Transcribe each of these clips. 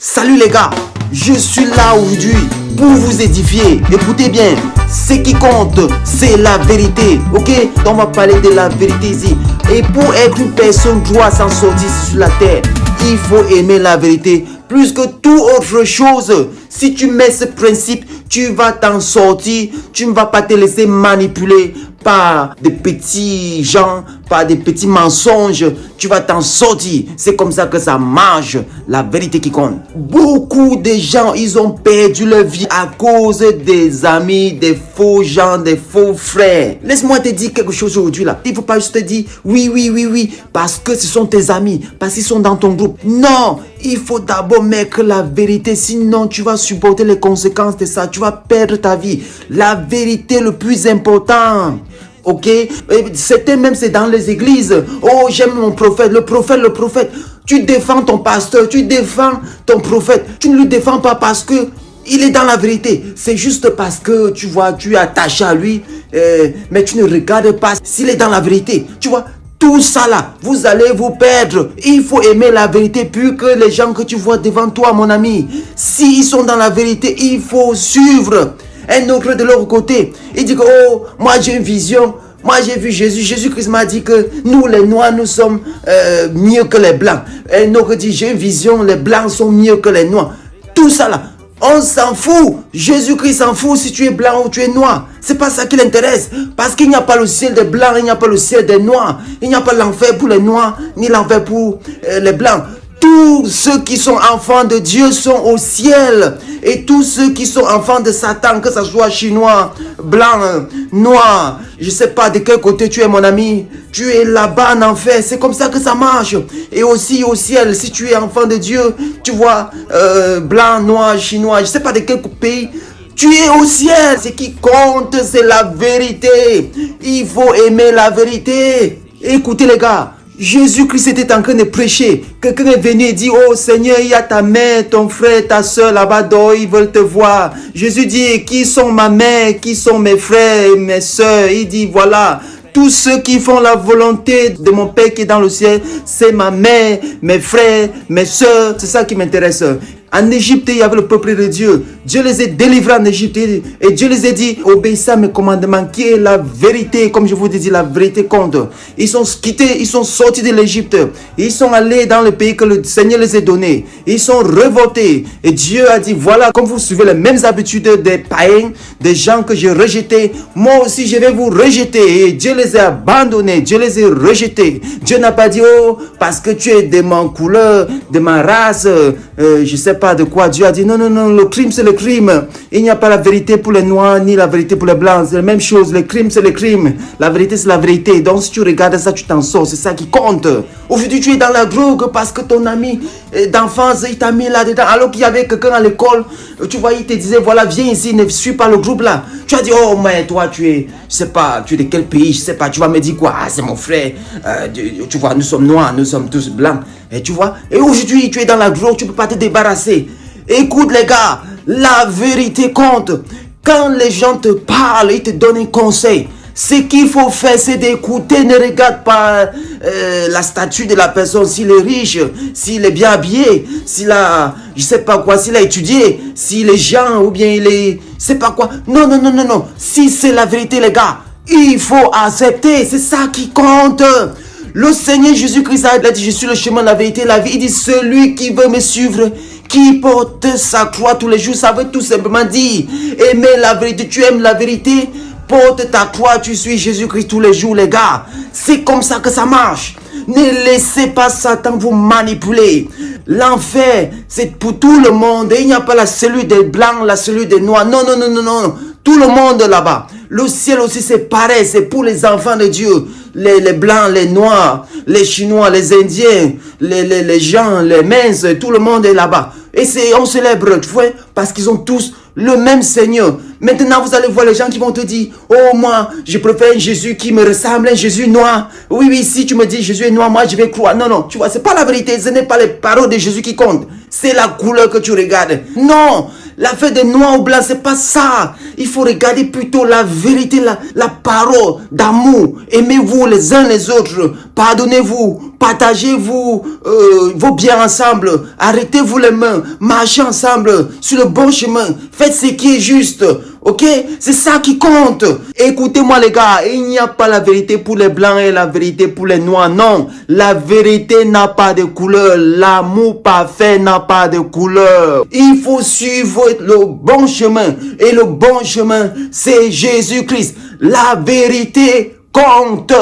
Salut les gars, je suis là aujourd'hui pour vous édifier. Écoutez bien, ce qui compte, c'est la vérité, ok? On va parler de la vérité ici. Et pour être une personne droite s'en sortir sur la terre, il faut aimer la vérité plus que toute autre chose. Si tu mets ce principe, tu vas t'en sortir. Tu ne vas pas te laisser manipuler par des petits gens, par des petits mensonges. Tu vas t'en sortir. C'est comme ça que ça marche. La vérité qui compte. Beaucoup de gens, ils ont perdu leur vie à cause des amis, des faux gens, des faux frères. Laisse-moi te dire quelque chose aujourd'hui là. Il ne faut pas juste te dire oui, parce que ce sont tes amis, parce qu'ils sont dans ton groupe. Non, il faut d'abord mettre la vérité, sinon tu vas supporter les conséquences de ça. Tu vas perdre ta vie. La vérité le plus important. Ok, certains même c'est dans les églises. Oh, j'aime mon prophète, le prophète. Tu défends ton pasteur, tu défends ton prophète. Tu ne le défends pas parce que il est dans la vérité. C'est juste parce que tu vois, tu es attaché à lui, mais tu ne regardes pas s'il est dans la vérité. Tu vois, tout ça là, vous allez vous perdre. Il faut aimer la vérité plus que les gens que tu vois devant toi, mon ami. S'ils sont dans la vérité, il faut suivre. Un autre de leur côté, il dit que oh, moi j'ai une vision, moi j'ai vu Jésus, Jésus-Christ m'a dit que nous les noirs nous sommes mieux que les blancs. Un autre dit j'ai une vision, les blancs sont mieux que les noirs. Tout ça là, on s'en fout. Jésus-Christ s'en fout si tu es blanc ou tu es noir. C'est pas ça qui l'intéresse. Parce qu'il n'y a pas le ciel des blancs, il n'y a pas le ciel des noirs. Il n'y a pas l'enfer pour les noirs, ni l'enfer pour les blancs. Tous ceux qui sont enfants de Dieu sont au ciel. Et tous ceux qui sont enfants de Satan, que ce soit chinois, blanc, noir, je ne sais pas de quel côté tu es mon ami, tu es là-bas en enfer. C'est comme ça que ça marche. Et aussi au ciel, si tu es enfant de Dieu, tu vois, blanc, noir, chinois, je ne sais pas de quel pays, tu es au ciel. Ce qui compte, c'est la vérité. Il faut aimer la vérité. Écoutez les gars. Jésus-Christ était en train de prêcher. Quelqu'un est venu et dit, oh Seigneur, il y a ta mère, ton frère, ta soeur là-bas dehors, ils veulent te voir. Jésus dit, qui sont ma mère, qui sont mes frères et mes soeurs? Il dit, voilà, tous ceux qui font la volonté de mon Père qui est dans le ciel, c'est ma mère, mes frères, mes soeurs. C'est ça qui m'intéresse. En Égypte, il y avait le peuple de Dieu. Dieu les a délivrés en Égypte. Et Dieu les a dit, obéissez à mes commandements, qui est la vérité. Comme je vous ai dit, la vérité compte. Ils sont quittés, ils sont sortis de l'Égypte. Ils sont allés dans le pays que le Seigneur les a donné. Ils sont révoltés. Et Dieu a dit, voilà, comme vous suivez les mêmes habitudes des païens, des gens que j'ai rejetés, moi aussi je vais vous rejeter. Et Dieu les a abandonnés. Dieu les a rejetés. Dieu n'a pas dit, oh, parce que tu es de ma couleur, de ma race, je sais pas de quoi. Dieu a dit non, le crime c'est le crime. Il n'y a pas la vérité pour les noirs ni la vérité pour les blancs. C'est la même chose. Le crime c'est le crime. La vérité c'est la vérité. Donc si tu regardes ça, tu t'en sors. C'est ça qui compte. Aujourd'hui tu es dans la drogue parce que ton ami d'enfance il t'a mis là-dedans. Alors qu'il y avait quelqu'un à l'école, tu vois, il te disait voilà, viens ici, ne suis pas le groupe là. Tu as dit oh mais toi tu es, je sais pas, tu es de quel pays, je sais pas. Tu vas me dire quoi? Ah c'est mon frère. Tu vois, nous sommes noirs, nous sommes tous blancs. Et tu vois, et aujourd'hui tu es dans la drogue, tu peux pas te débarrasser. Écoute les gars, la vérité compte. Quand les gens te parlent, ils te donnent un conseil. Ce qu'il faut faire, c'est d'écouter. Ne regarde pas la statue de la personne, s'il est riche, s'il est bien habillé, s'il a, je sais pas quoi, s'il a étudié, s'il est jeune ou bien il est, je sais pas quoi. Non. Si c'est la vérité les gars, il faut accepter. C'est ça qui compte. Le Seigneur Jésus-Christ a dit, je suis le chemin, la vérité, la vie. Il dit, celui qui veut me suivre, qui porte sa croix tous les jours, ça veut tout simplement dire, aimer la vérité. Tu aimes la vérité, porte ta croix, tu suis Jésus-Christ tous les jours, les gars. C'est comme ça que ça marche. Ne laissez pas Satan vous manipuler. L'enfer, c'est pour tout le monde. Et il n'y a pas la cellule des blancs, la cellule des noirs. Non. Tout le monde là-bas. Le ciel aussi, c'est pareil. C'est pour les enfants de Dieu. Les blancs, les noirs, les chinois, les indiens, les gens, les minces, tout le monde est là-bas. Et on célèbre, tu vois, parce qu'ils ont tous le même Seigneur. Maintenant, vous allez voir les gens qui vont te dire, oh, moi, je préfère un Jésus qui me ressemble, un Jésus noir. Oui, si tu me dis Jésus est noir, moi, je vais croire. Non, tu vois, c'est pas la vérité. Ce n'est pas les paroles de Jésus qui comptent. C'est la couleur que tu regardes. Non, L'affaire des noirs ou blancs, c'est pas ça. Il faut regarder plutôt la vérité, la parole d'amour. Aimez-vous les uns les autres. Pardonnez-vous. Partagez-vous vos biens ensemble. Arrêtez-vous les mains. Marchez ensemble sur le bon chemin. Faites ce qui est juste. Ok? C'est ça qui compte. Écoutez-moi les gars. Il n'y a pas la vérité pour les blancs et la vérité pour les noirs. Non. La vérité n'a pas de couleur. L'amour parfait n'a pas de couleur. Il faut suivre le bon chemin. Et le bon chemin, c'est Jésus-Christ. La vérité compte.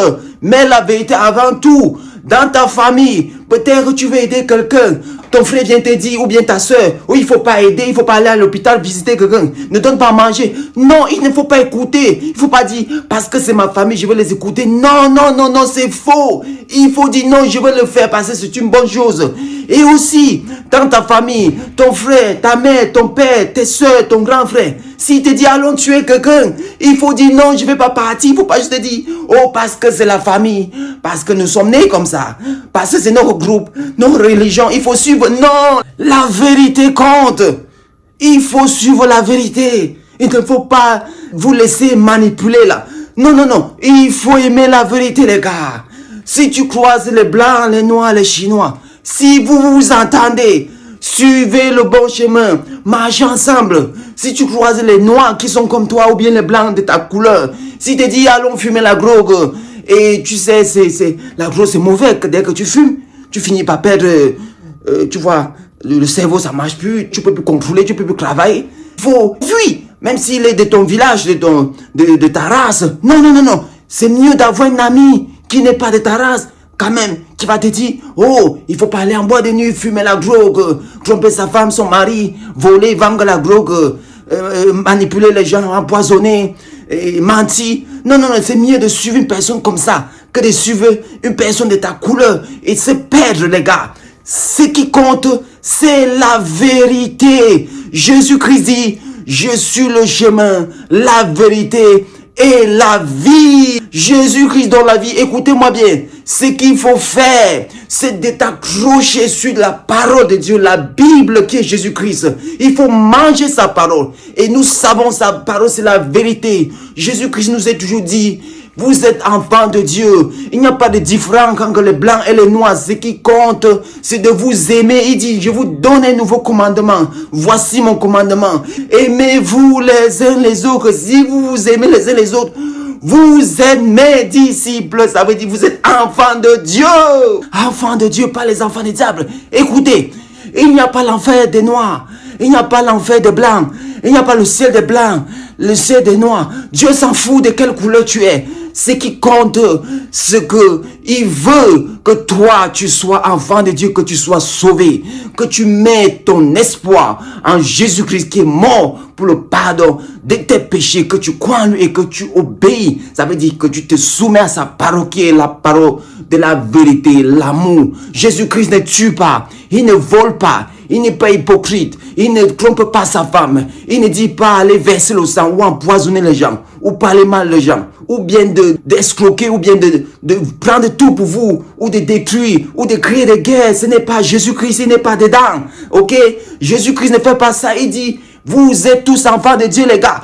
Mais la vérité avant tout. Dans ta famille, peut-être tu veux aider quelqu'un. Ton frère vient te dire, ou bien ta soeur, il faut pas aider, il faut pas aller à l'hôpital visiter quelqu'un. Ne donne pas à manger. Non, il ne faut pas écouter. Il faut pas dire, parce que c'est ma famille, je vais les écouter. Non, non, non, non, c'est faux. Il faut dire, non, je vais le faire parce que c'est une bonne chose. Et aussi, dans ta famille, ton frère, ta mère, ton père, tes soeurs, ton grand frère, s'il te dit, allons tuer quelqu'un, il faut dire, non, je ne vais pas partir. Il ne faut pas juste te dire, oh, parce que c'est la famille, parce que nous sommes nés comme ça, parce que c'est notre groupe, notre religion. Il faut suivre, non, la vérité compte. Il faut suivre la vérité. Il ne faut pas vous laisser manipuler là. Non, non, non, il faut aimer la vérité, les gars. Si tu croises les blancs, les noirs, les chinois, si vous vous entendez, suivez le bon chemin, marchez ensemble. Si tu croises les noirs qui sont comme toi ou bien les blancs de ta couleur, si tu te dis allons fumer la drogue, et tu sais, la drogue c'est mauvais, dès que tu fumes, tu finis par perdre, tu vois, le cerveau ça marche plus, tu peux plus contrôler, tu peux plus travailler. Il faut fuir, même s'il est de ton village, de ta race. Non, non, non, non, c'est mieux d'avoir un ami qui n'est pas de ta race. Quand même, qui va te dire, oh, il faut pas aller en boîte de nuit, fumer la drogue, tromper sa femme, son mari, voler, vendre la drogue, manipuler les gens, empoisonner, mentir. Non, non, non, c'est mieux de suivre une personne comme ça que de suivre une personne de ta couleur et se perdre, les gars. Ce qui compte, c'est la vérité. Jésus-Christ dit, je suis le chemin, la vérité et la vie. Jésus-Christ dans la vie, écoutez-moi bien, ce qu'il faut faire, c'est de t'accrocher sur la parole de Dieu, la Bible qui est Jésus-Christ. Il faut manger sa parole. Et nous savons sa parole, c'est la vérité. Jésus-Christ nous a toujours dit, vous êtes enfants de Dieu. Il n'y a pas de différence entre les blancs et les noirs. Ce qui compte, c'est de vous aimer. Il dit, je vous donne un nouveau commandement. Voici mon commandement. Aimez-vous les uns les autres. Si vous vous aimez les uns les autres, vous êtes mes disciples. Ça veut dire vous êtes enfants de Dieu. Enfants de Dieu, pas les enfants du diable. Écoutez, il n'y a pas l'enfer des noirs. Il n'y a pas l'enfer des blancs. Il n'y a pas le ciel des blancs, le ciel des noirs. Dieu s'en fout de quelle couleur tu es. Ce qui compte, c'est que il veut que toi, tu sois enfant de Dieu, que tu sois sauvé, que tu mets ton espoir en Jésus-Christ qui est mort pour le pardon de tes péchés, que tu crois en lui et que tu obéis. Ça veut dire que tu te soumets à sa parole qui est la parole de la vérité, l'amour. Jésus-Christ ne tue pas, il ne vole pas. Il n'est pas hypocrite. Il ne trompe pas sa femme. Il ne dit pas aller verser le sang ou empoisonner les gens ou parler mal les gens ou bien d'escroquer ou bien de prendre tout pour vous ou de détruire ou de créer des guerres. Ce n'est pas Jésus-Christ, il n'est pas dedans. Ok? Jésus-Christ ne fait pas ça. Il dit, vous êtes tous enfants de Dieu les gars.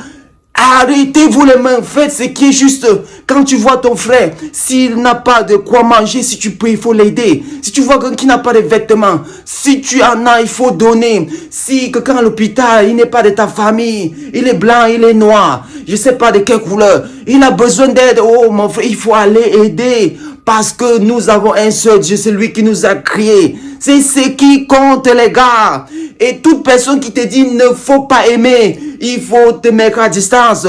Arrêtez-vous les mains, faites ce qui est juste. Quand tu vois ton frère, s'il n'a pas de quoi manger, si tu peux, il faut l'aider. Si tu vois quelqu'un qui n'a pas de vêtements, si tu en as, il faut donner. Si quelqu'un à l'hôpital, il n'est pas de ta famille, il est blanc, il est noir, je ne sais pas de quelle couleur, il a besoin d'aide, oh mon frère, il faut aller aider. Parce que nous avons un seul Dieu, c'est lui qui nous a créés. C'est ce qui compte les gars. Et toute personne qui te dit ne faut pas aimer, il faut te mettre à distance.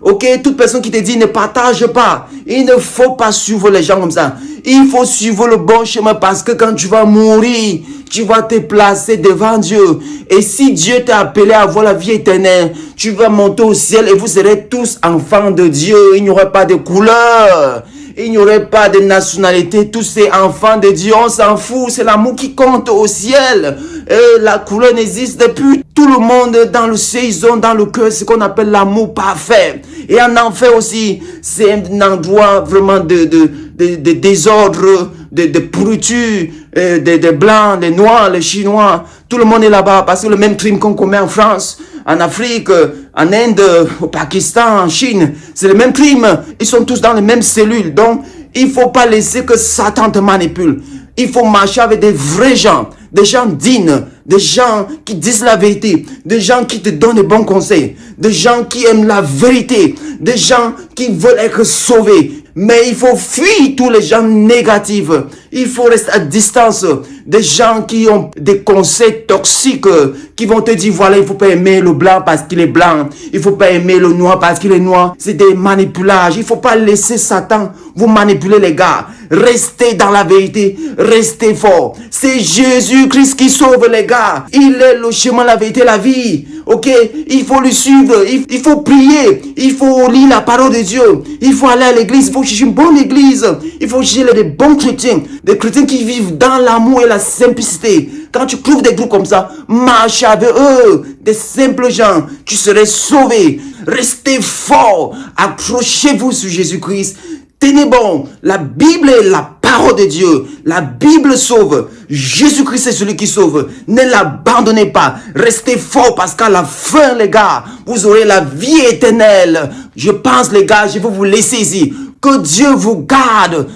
Ok, toute personne qui te dit ne partage pas, il ne faut pas suivre les gens comme ça. Il faut suivre le bon chemin parce que quand tu vas mourir, tu vas te placer devant Dieu. Et si Dieu t'a appelé à avoir la vie éternelle, tu vas monter au ciel et vous serez tous enfants de Dieu. Il n'y aura pas de couleur. Il n'y aurait pas de nationalité, tous ces enfants de Dieu, on s'en fout, c'est l'amour qui compte au ciel. Et la couleur n'existe plus. Tout le monde dans le ciel, ils ont dans le cœur ce qu'on appelle l'amour parfait. Et en enfer aussi, c'est un endroit vraiment de désordre, de pourriture, des blancs, des noirs, les chinois. Tout le monde est là-bas parce que le même crime qu'on commet en France, en Afrique, en Inde, au Pakistan, en Chine. C'est le même crime. Ils sont tous dans les mêmes cellules. Donc, il ne faut pas laisser que Satan te manipule. Il faut marcher avec des vrais gens, des gens dignes, des gens qui disent la vérité, des gens qui te donnent des bons conseils, des gens qui aiment la vérité, des gens qui veulent être sauvés. Mais il faut fuir tous les gens négatifs. Il faut rester à distance des gens qui ont des conseils toxiques, qui vont te dire, voilà, il ne faut pas aimer le blanc parce qu'il est blanc. Il ne faut pas aimer le noir parce qu'il est noir. C'est des manipulages. Il ne faut pas laisser Satan vous manipuler, les gars. Restez dans la vérité. Restez fort. C'est Jésus-Christ qui sauve, les gars. Il est le chemin, la vérité, la vie. Ok? Il faut le suivre. Il faut prier. Il faut lire la parole de Dieu. Il faut aller à l'église. Il faut chercher une bonne église. Il faut chercher des bons chrétiens. Des chrétiens qui vivent dans l'amour et la simplicité. Quand tu trouves des groupes comme ça, marche avec eux. Des simples gens. Tu serais sauvé. Restez fort. Accrochez-vous sur Jésus-Christ. Tenez bon, la Bible est la parole de Dieu. La Bible sauve. Jésus-Christ est celui qui sauve. Ne l'abandonnez pas. Restez fort parce qu'à la fin, les gars, vous aurez la vie éternelle. Je pense, les gars, je vais vous laisser ici. Que Dieu vous garde.